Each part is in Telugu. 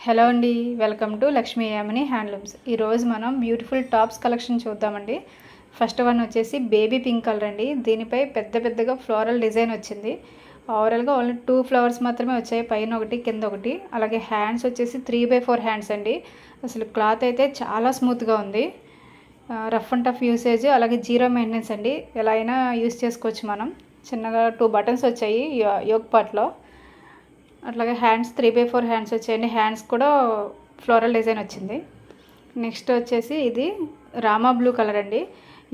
హలో అండి, welcome to Lakshmi Yamini handlooms. ఈరోజు మనం బ్యూటిఫుల్ టాప్స్ కలెక్షన్ చూద్దామండి. ఫస్ట్ వన్ వచ్చేసి బేబీ పింక్ కలర్ అండి. దీనిపై పెద్దగా ఫ్లోరల్ డిజైన్ వచ్చింది. ఓవరాల్గా ఓన్లీ 2 ఫ్లవర్స్ మాత్రమే వచ్చాయి, పైన ఒకటి కింద ఒకటి. అలాగే హ్యాండ్స్ వచ్చేసి 3/4 హ్యాండ్స్ అండి. అసలు క్లాత్ అయితే చాలా స్మూత్గా ఉంది. రఫ్ అండ్ టఫ్ యూసేజ్, అలాగే జీరో మెయింటెనెన్స్ అండి. ఎలా అయినా యూస్ చేసుకోవచ్చు మనం. చిన్నగా 2 బటన్స్ వచ్చాయి యోక్ పార్ట్లో. అట్లాగే హ్యాండ్స్ 3/4 హ్యాండ్స్ వచ్చాయండి. హ్యాండ్స్ కూడా ఫ్లోరల్ డిజైన్ వచ్చింది. నెక్స్ట్ వచ్చేసి ఇది రామా బ్లూ కలర్ అండి.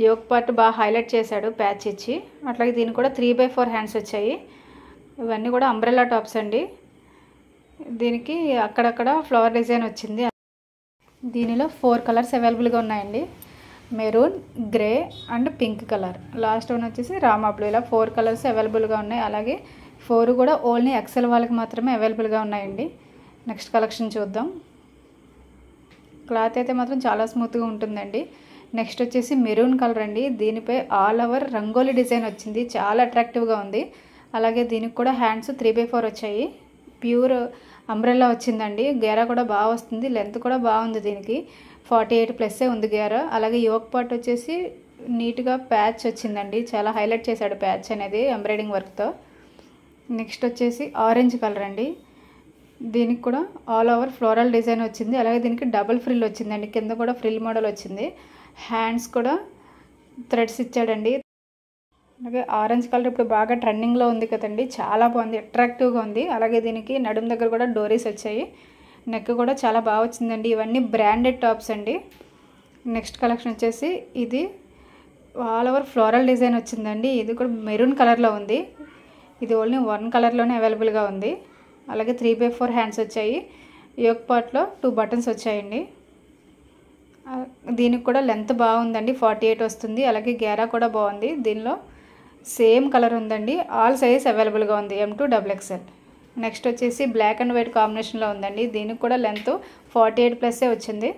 యోక్ పార్ట్ బాగా హైలైట్ చేశాడు ప్యాచ్ ఇచ్చి. అట్లాగే దీనికి కూడా 3/4 హ్యాండ్స్ వచ్చాయి. ఇవన్నీ కూడా అంబ్రెల్లా టాప్స్ అండి. దీనికి అక్కడక్కడ ఫ్లవర్ డిజైన్ వచ్చింది. దీనిలో 4 కలర్స్ అవైలబుల్గా ఉన్నాయండి. Maroon, grey and pink colour. Last one వచ్చేసి రామా బ్లూ. ఇలా 4 కలర్స్ అవైలబుల్గా ఉన్నాయి. అలాగే 4 కూడా ఓన్లీ ఎక్సెల్ వాళ్ళకి మాత్రమే అవైలబుల్గా ఉన్నాయండి. నెక్స్ట్ కలెక్షన్ చూద్దాం. క్లాత్ అయితే మాత్రం చాలా స్మూత్గా ఉంటుందండి. నెక్స్ట్ వచ్చేసి మెరూన్ కలర్ అండి. దీనిపై ఆల్ ఓవర్ రంగోలీ డిజైన్ వచ్చింది, చాలా అట్రాక్టివ్గా ఉంది. అలాగే దీనికి కూడా హ్యాండ్స్ 3/4 వచ్చాయి. ప్యూర్ అంబ్రెల్లా వచ్చిందండి. గేరా కూడా బాగా వస్తుంది, లెంత్ కూడా బాగుంది. దీనికి 48+ ఉంది గేరా. అలాగే యోక్ పార్ట్ వచ్చేసి నీట్గా ప్యాచ్ వచ్చిందండి. చాలా హైలైట్ చేశాడు ప్యాచ్ అనేది ఎంబ్రాయిడింగ్ వర్క్తో. నెక్స్ట్ వచ్చేసి ఆరెంజ్ కలర్ అండి. దీనికి కూడా ఆల్ ఓవర్ ఫ్లోరల్ డిజైన్ వచ్చింది. అలాగే దీనికి డబుల్ ఫ్రిల్ వచ్చిందండి. కింద కూడా ఫ్రిల్ మోడల్ వచ్చింది. హ్యాండ్స్ కూడా థ్రెడ్స్ ఇచ్చాడండి. అలాగే ఆరెంజ్ కలర్ ఇప్పుడు బాగా ట్రెండింగ్లో ఉంది కదండి, చాలా బాగుంది, అట్రాక్టివ్గా ఉంది. అలాగే దీనికి నడుము దగ్గర కూడా డోరీస్ వచ్చాయి. నెక్ కూడా చాలా బాగా వచ్చిందండి. ఇవన్నీ బ్రాండెడ్ టాప్స్ అండి. నెక్స్ట్ కలెక్షన్ వచ్చేసి ఇది ఆల్ ఓవర్ ఫ్లోరల్ డిజైన్ వచ్చిందండి. ఇది కూడా మెరూన్ కలర్లో ఉంది. ఇది ఓన్లీ 1 కలర్లోనే అవైలబుల్గా ఉంది. అలాగే 3/4 హ్యాండ్స్ వచ్చాయి. యోక్ పార్ట్లో 2 బటన్స్ వచ్చాయండి. దీనికి కూడా లెంత్ బాగుందండి, 48 వస్తుంది. అలాగే గేరా కూడా బాగుంది. దీనిలో సేమ్ కలర్ ఉందండి. ఆల్ సైజ్ అవైలబుల్గా ఉంది, M to XXL. నెక్స్ట్ వచ్చేసి బ్లాక్ అండ్ వైట్ కాంబినేషన్లో ఉందండి. దీనికి కూడా లెంత్ 48+ వచ్చింది.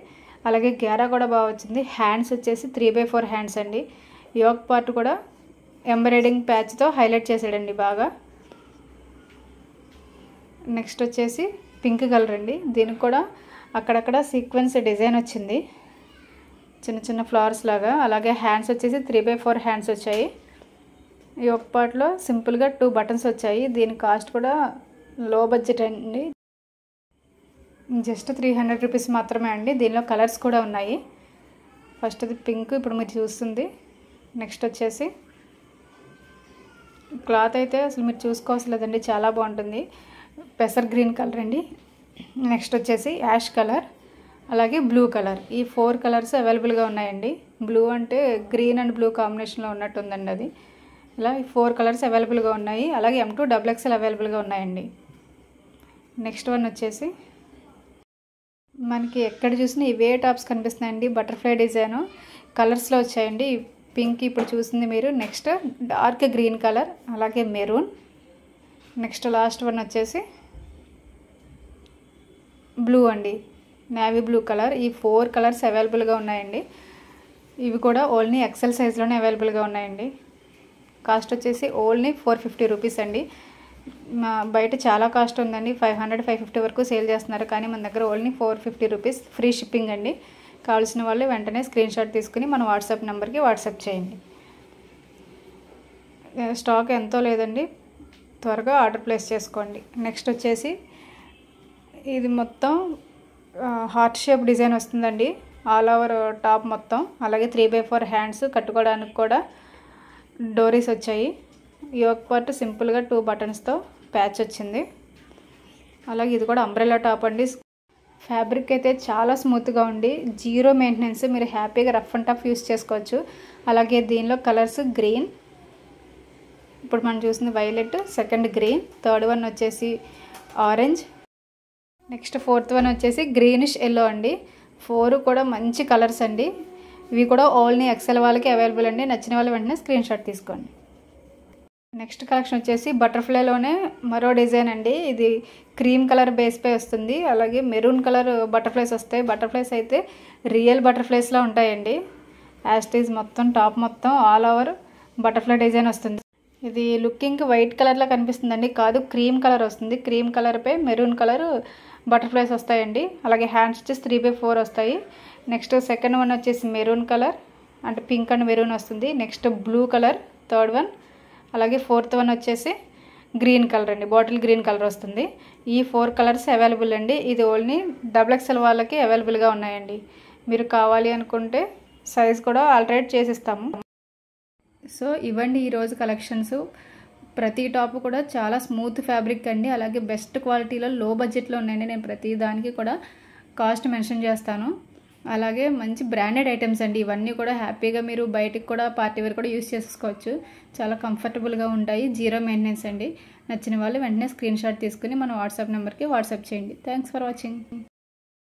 అలాగే గేరా కూడా బాగా వచ్చింది. హ్యాండ్స్ వచ్చేసి 3/4 హ్యాండ్స్ అండి. యోక్ పార్ట్ కూడా ఎంబ్రాయిడింగ్ ప్యాచ్తో హైలైట్ చేసాడండి బాగా. నెక్స్ట్ వచ్చేసి పింక్ కలర్ అండి. దీనికి కూడా అక్కడక్కడ సీక్వెన్స్ డిజైన్ వచ్చింది, చిన్న చిన్న ఫ్లవర్స్ లాగా. అలాగే హ్యాండ్స్ వచ్చేసి 3/4 హ్యాండ్స్ వచ్చాయి. యోక్ పార్ట్లో సింపుల్గా 2 బటన్స్ వచ్చాయి. దీని కాస్ట్ కూడా లో బడ్జెట్ అండి, జస్ట్ 300 రూపీస్ మాత్రమే అండి. దీనిలో కలర్స్ కూడా ఉన్నాయి. ఫస్ట్ అది పింక్, ఇప్పుడు మీరు చూస్తుంది. నెక్స్ట్ వచ్చేసి క్లాత్ అయితే అసలు మీరు చూసుకోవట్లేదండి, చాలా బాగుంటుంది. పెసర్ గ్రీన్ కలర్ అండి. నెక్స్ట్ వచ్చేసి యాష్ కలర్, అలాగే బ్లూ కలర్. ఈ 4 కలర్స్ అవైలబుల్గా ఉన్నాయండి. బ్లూ అంటే గ్రీన్ అండ్ బ్లూ కాంబినేషన్లో ఉన్నట్టుందండి అది. ఇలా ఈ 4 కలర్స్ అవైలబుల్గా ఉన్నాయి. అలాగే M to XXL అవైలబుల్గా ఉన్నాయండి. నెక్స్ట్ వన్ వచ్చేసి మనకి ఎక్కడ చూసినా ఇవే టాప్స్ కనిపిస్తున్నాయండి. బటర్ఫ్లై డిజైన్ కలర్స్లో వచ్చాయండి. పింక్ ఇప్పుడు చూసింది మీరు. నెక్స్ట్ డార్క్ గ్రీన్ కలర్, అలాగే మెరూన్. నెక్స్ట్ లాస్ట్ వన్ వచ్చేసి బ్లూ అండి, నేవీ బ్లూ కలర్. ఈ 4 కలర్స్ అవైలబుల్గా ఉన్నాయండి. ఇవి కూడా ఓన్లీ ఎక్సెల్ సైజ్లోనే అవైలబుల్గా ఉన్నాయండి. కాస్ట్ వచ్చేసి ఓన్లీ 450 రూపీస్ అండి. బయట చాలా కాస్ట్ ఉందండి, 500-550 వరకు సేల్ చేస్తున్నారు. కానీ మన దగ్గర ఓన్లీ 450 రూపీస్, ఫ్రీ షిప్పింగ్ అండి. కావాల్సిన వాళ్ళు వెంటనే స్క్రీన్ షాట్ తీసుకుని మన వాట్సాప్ నెంబర్కి వాట్సాప్ చేయండి. స్టాక్ ఎంతో లేదండి, త్వరగా ఆర్డర్ ప్లేస్ చేసుకోండి. నెక్స్ట్ వచ్చేసి ఇది మొత్తం హార్ట్ షేప్ డిజైన్ వస్తుందండి, ఆల్ ఓవర్ టాప్ మొత్తం. అలాగే 3/4 హ్యాండ్స్, కట్టుకోవడానికి కూడా డోరీస్ వచ్చాయి. యోక్ పార్ట్ సింపుల్గా 2 బటన్స్తో ప్యాచ్ వచ్చింది. అలాగే ఇది కూడా అంబ్రెల్లా టాప్ అండి. ఫ్యాబ్రిక్ అయితే చాలా స్మూత్గా ఉండి జీరో మెయింటెనెన్స్, మీరు హ్యాపీగా రఫ్ అండ్ టఫ్ యూస్ చేసుకోవచ్చు. అలాగే దీనిలో కలర్స్ గ్రీన్, ఇప్పుడు మనం చూసింది violet, second green, third one వచ్చేసి ఆరెంజ్, నెక్స్ట్ 4th వన్ వచ్చేసి గ్రీనిష్ ఎల్లో అండి. 4 కూడా మంచి కలర్స్ అండి. ఇవి కూడా ఓన్లీ ఎక్సెల్ వాళ్ళకి అవైలబుల్ అండి. నచ్చిన వాళ్ళు వెంటనే స్క్రీన్ షాట్ తీసుకోండి. నెక్స్ట్ కలెక్షన్ వచ్చేసి బటర్ఫ్లైలోనే మరో డిజైన్ అండి. ఇది క్రీమ్ కలర్ బేస్పై వస్తుంది. అలాగే మెరూన్ కలర్ బటర్ఫ్లైస్ వస్తాయి. బటర్ఫ్లైస్ అయితే రియల్ బటర్ఫ్లైస్లా ఉంటాయండి. యాస్టీజ్ మొత్తం టాప్ మొత్తం ఆల్ ఓవర్ బటర్ఫ్లై డిజైన్ వస్తుంది. ఇది లుకింగ్ వైట్ కలర్లో కనిపిస్తుందండి, కాదు క్రీమ్ కలర్ వస్తుంది. క్రీమ్ కలర్పై మెరూన్ కలర్ బటర్ఫ్లైస్ వస్తాయండి. అలాగే హ్యాండ్స్ వచ్చేసి 3/4 వస్తాయి. నెక్స్ట్ సెకండ్ వన్ వచ్చేసి మెరూన్ కలర్, అంటే పింక్ అండ్ మెరూన్ వస్తుంది. Next blue colour third one. అలాగే ఫోర్త్ వన్ వచ్చేసి గ్రీన్ కలర్ అండి, బాటిల్ గ్రీన్ కలర్ వస్తుంది. ఈ 4 కలర్స్ అవైలబుల్ అండి. ఇది ఓన్లీ XXL వాళ్ళకి అవైలబుల్గా ఉన్నాయండి. మీరు కావాలి అనుకుంటే సైజ్ కూడా ఆల్టరేట్ చేసిస్తాము. సో ఇవ్వండి ఈరోజు కలెక్షన్స్. ప్రతి టాప్ కూడా చాలా స్మూత్ ఫ్యాబ్రిక్ అండి. అలాగే బెస్ట్ క్వాలిటీలో లో బడ్జెట్లో ఉన్నాయండి. నేను ప్రతి దానికి కూడా కాస్ట్ మెన్షన్ చేస్తాను. అలాగే మంచి బ్రాండెడ్ ఐటమ్స్ అండి. ఇవన్నీ కూడా హ్యాపీగా మీరు బయటికి కూడా పార్టీ వేర్ కూడా యూస్ చేసుకోవచ్చు. చాలా కంఫర్టబుల్గా ఉంటాయి. 0 మెయింటెనెన్స్ అండి. నచ్చిన వాళ్ళు వెంటనే స్క్రీన్ షాట్ తీసుకుని మన వాట్సాప్ నెంబర్కి వాట్సాప్ చేయండి. Thanks for watching.